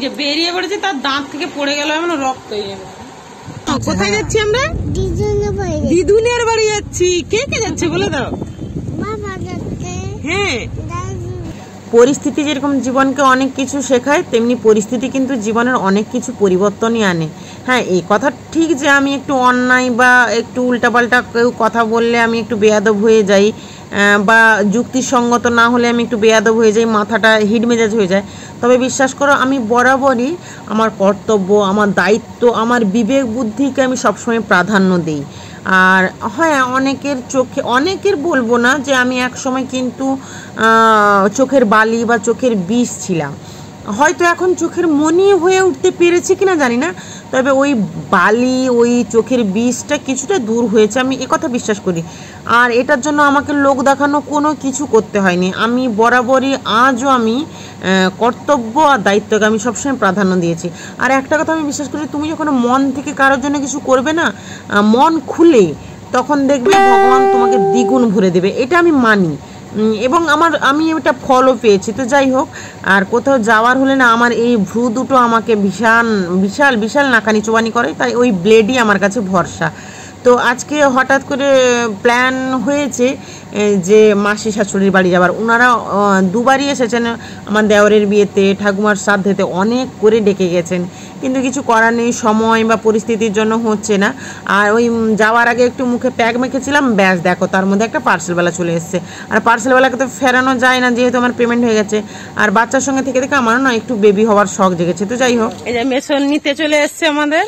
যে বেরিয়ে পড়েছে, তার দাঁত থেকে পড়ে গেল, এমন রক্ত। কোথায় যাচ্ছি আমরা? দিদুনের বাড়ি যাচ্ছি। কে কে যাচ্ছে বলে দাও? হ্যাঁ, পরিস্থিতি যেরকম জীবনকে অনেক কিছু শেখায়, তেমনি পরিস্থিতি কিন্তু জীবনের অনেক কিছু পরিবর্তনই আনে। হ্যাঁ, এই কথা ঠিক যে আমি একটু অন্যায় বা একটু উল্টাপাল্টা কেউ কথা বললে আমি একটু বেয়াদব হয়ে যাই, বা যুক্তিসঙ্গত না হলে আমি একটু বেয়াদব হয়ে যাই, মাথাটা হিটমেজাজ হয়ে যায়। তবে বিশ্বাস করো, আমি বরাবরই আমার কর্তব্য, আমার দায়িত্ব, আমার বিবেক বুদ্ধিকে আমি সবসময় প্রাধান্য দিই। আর হ্যাঁ, অনেকের চোখে, অনেকের বলবো না যে আমি এক সময় কিন্তু চোখের বালি বা চোখের বিষ ছিলাম, হয়তো এখন চোখের মনি হয়ে উঠতে পেরেছি কিনা জানি না, তবে ওই বালি, ওই চোখের বিষটা কিছুটা দূর হয়েছে, আমি একথা বিশ্বাস করি। আর এটার জন্য আমাকে লোক দেখানো কোনো কিছু করতে হয়নি। আমি বরাবরই, আজও আমি কর্তব্য আর দায়িত্বকে আমি সবসময় প্রাধান্য দিয়েছি। আর একটা কথা আমি বিশ্বাস করি, তুমি যখন মন থেকে কারোর জন্য কিছু করবে না, মন খুলে, তখন দেখবে ভগবান তোমাকে দ্বিগুণ ভরে দেবে, এটা আমি মানি। এবং আমি এটা ফলও পেয়েছি। তো যাই হোক, আর কোথাও যাওয়ার হলে না, আমার এই ভ্রু দুটো আমাকে বিশাল বিশাল নাকানি চোবানি করে, তাই ওই ব্লেডই আমার কাছে ভরসা। তো আজকে হঠাৎ করে প্ল্যান হয়েছে যে মাসি শাশুড়ির বাড়ি যাবার। ওনারা দুবারই এসেছেন আমার দেওরের বিয়েতে, ঠাকুমার শ্রাদ্ধেতে, অনেক করে ডেকে গেছেন, কিন্তু কিছু করার নেই, সময় বা পরিস্থিতির জন্য হচ্ছে না। আর ওই যাওয়ার আগে একটু মুখে প্যাক মেখেছিলাম, ব্যাস দেখো তার মধ্যে একটা পার্সেলওয়ালা চলে এসছে। আর পার্সেলওয়ালাকে তো ফেরানো যায় না, যেহেতু আমার পেমেন্ট হয়ে গেছে। আর বাচ্চার সঙ্গে থেকে থেকে আমারও না একটু বেবি হওয়ার শখ জেগেছে। তো যাই হোক, এই যে মেশন নিতে চলে এসছে আমাদের,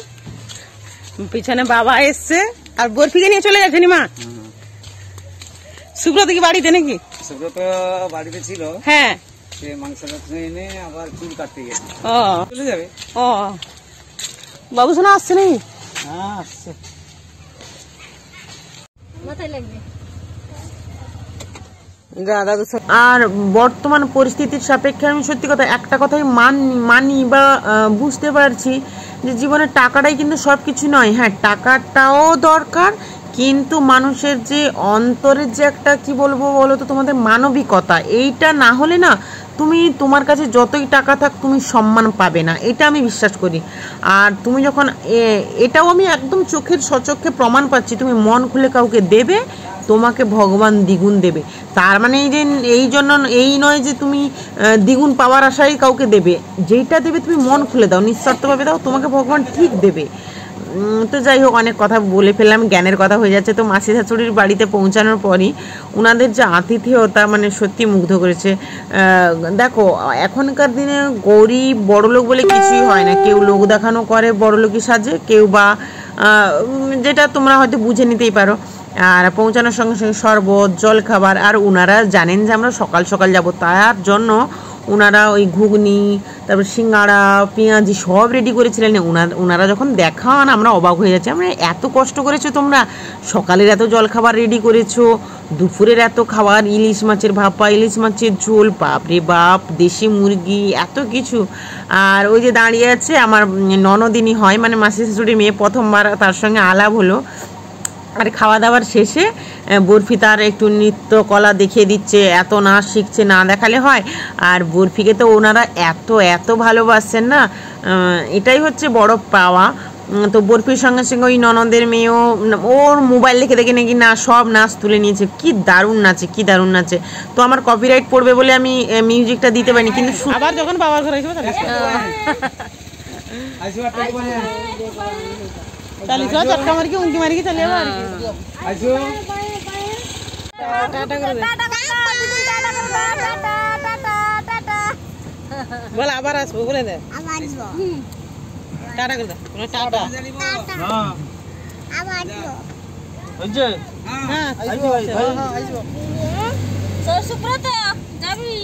পিছনে বাবা এসছে, আর বরফিকে নিয়ে চলে গেছে মা। সুব্রত কি বাড়িতে নাকি? সুব্রত বাড়িতে ছিল, হ্যাঁ, সে মাংস এনে আবার চুল কাটতে গেছে। ও, চলে যাবে। ও, বাবু শোনা আসছে নাকি? হ্যাঁ, আসছে। মাথায় লাগবে। আর বর্তমান পরিস্থিতির সাপেক্ষে আমি সত্যি কথা একটা কথাই মানি বা বুঝতে পারছি যে জীবনে টাকাটাই কিন্তু সব কিছু নয়। হ্যাঁ, টাকাটাও দরকার, কিন্তু মানুষের যে অন্তরের যে একটা, কি বলবো বলো তো, তোমাদের মানবিকতা, এইটা না হলে না, তুমি তোমার কাছে যতই টাকা থাক তুমি সম্মান পাবে না, এটা আমি বিশ্বাস করি। আর তুমি যখন এটাও আমি একদম চোখের সচক্ষে প্রমাণ পাচ্ছি, তুমি মন খুলে কাউকে দেবে, তোমাকে ভগবান দ্বিগুণ দেবে। তার মানে এই জন্য এই নয় যে তুমি দ্বিগুণ পাওয়ার আশায় কাউকে দেবে, যেইটা দেবে তুমি মন খুলে দাও, নিঃস্বার্থভাবে দাও, তোমাকে ভগবান ঠিক দেবে। তো যাই হোক, অনেক কথা বলে ফেললাম, জ্ঞানের কথা হয়ে যাচ্ছে। তো মাসি শাশুড়ির বাড়িতে পৌঁছানোর পরই ওনাদের যে আতিথেয়তা, মানে সত্যি মুগ্ধ করেছে। দেখো, এখনকার দিনে গরিব বড়লোক বলে কিছুই হয় না, কেউ লোক দেখানো করে বড়লোকই সাজে, কেউ বা যেটা তোমরা হয়তো বুঝে নিতেই পারো। আর পৌঁছানোর সঙ্গে সঙ্গে শরবত, জল খাবার, আর ওনারা জানেন যে আমরা সকাল সকাল যাব, তার জন্য ওনারা ওই ঘুগনি, তারপর সিঙ্গাড়া, পেঁয়াজি সব রেডি করেছিলেন। ওনারা যখন দেখান আমরা অবাক হয়ে যাচ্ছি, আমরা এত কষ্ট করেছো তোমরা, সকালের এত জলখাবার রেডি করেছো, দুপুরের এত খাবার, ইলিশ মাছের ভাপা, ইলিশ মাছের ঝোল, বাপরে বাপ, দেশি মুরগি, এত কিছু। আর ওই যে দাঁড়িয়ে আছে আমার ননদিনী হয়, মানে মাসি শাশুড়ির মেয়ে, প্রথমবার তার সঙ্গে আলাপ হলো। আর খাওয়া দাওয়ার শেষে বরফি তার একটু নৃত্য কলা দেখিয়ে দিচ্ছে, এত নাচ শিখছে, না দেখালে হয়। আর বরফিকে তো ওনারা এত ভালোবাসছেন না, এটাই হচ্ছে বড় পাওয়া। তো বরফির সঙ্গে সঙ্গে ওই ননদের মেয়েও ওর মোবাইল দেখে নাকি না সব নাচ তুলে নিয়েছে, কি দারুণ নাচে। তো আমার কপিরাইট পড়বে বলে আমি মিউজিকটা দিতে পারিনি, কিন্তু আবার যখন বাবার ঘরে चालीस चटका मार के उनकी मारी के चले बोल आबार आसबो बोले दे टाटा कर दे टाटा हां आबार হইছে হ্যাঁ আইবো আইবো সর সুব্রত যাবি